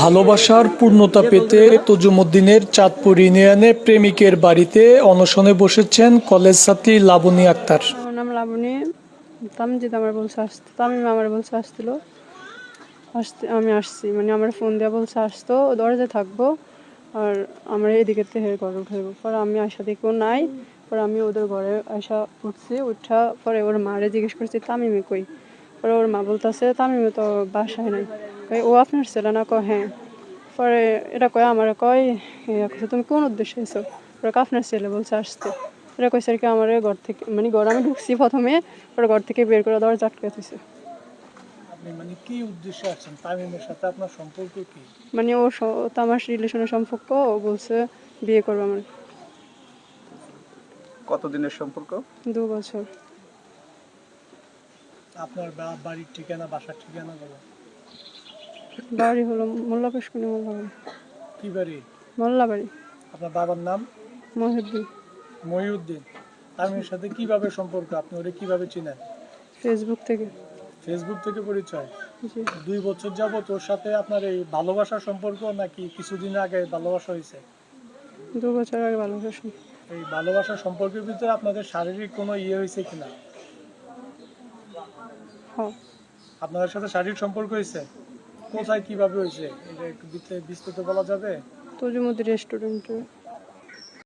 ভালোবাসার পূর্ণতা পেতে তজুমুদ্দিনের চাঁদপুর ইউনিয়নে প্রেমিকের বাড়িতে অনশনে বসেছেন কলেজ ছাত্রী লাবণী আক্তার। আমার নাম লাবণী। তামজিদ আমার বলছে আসতে, তামিম আমার বলছে আসছিল আসতে, আমি আসছি, মানে আমার ফোন দেওয়া বলছে আসতো, দরজায় থাকবো আর আমরা এদিকে থেকে ঘরে উঠে যাবো। পরে আমি আসা দেখেও নাই, পরে আমি ওদের ঘরে আসা উঠছি, উঠা পরে ওর মারে জিজ্ঞেস করছি তামিমে কই। পরে ওর মা বলতেছে তামিমে তো বাসায় নাই। ও আপনার ছেলে না? হ্যাঁ। পরে এটা কয় আমার কয় তুমি কোন উদ্দেশ্যে এসো? ওরা আপনার ছেলে বলছে আসতে। এটা কইছে আর কি আমার ঘর থেকে, মানে ঘর আমি ঢুকছি প্রথমে, পরে ঘর থেকে বের করে দরজা আটকে দিছে। মানে কি উদ্দেশ্যে আসছেন? তামিমের সাথে আপনার সম্পর্ক কি? মানে ও তো আমার রিলেশনের সম্পর্ক, ও বলছে বিয়ে করবো আমার। কতদিনের সম্পর্ক? 2 বছর। আপনার বাড়ির ঠিকানা, বাসার ঠিকানা বলেন। বাড়ি হলো মোল্লাপেশকুনি, মোল্লাবাড়ি। কি বাড়ি? মোল্লাবাড়ি। আপনার বাবার নাম? মহিউদ্দিন। মহিউদ্দিন। তামিমের সাথে কিভাবে সম্পর্ক? আপনি ওরে কিভাবে চিনেন? ফেসবুক থেকে। ফেসবুক থেকে পরিচয়। জি। 2 বছর যাবত ওর সাথে আপনার এই ভালোবাসার সম্পর্ক, নাকি কিছুদিন আগে ভালোবাসা হয়েছে? 2 বছর আগে ভালোবাসা। এই ভালোবাসার সম্পর্কের ভিতরে আপনাদের শারীরিক কোনো হয়েছে কিনা? হ্যাঁ। আপনাদের সাথে শারীরিক সম্পর্ক হয়েছে? কোথায়, কিভাবে হয়েছে? এটা একটু বিস্তারিত বলা যাবে? তজুমুদ্দিন রেস্টুরেন্টে।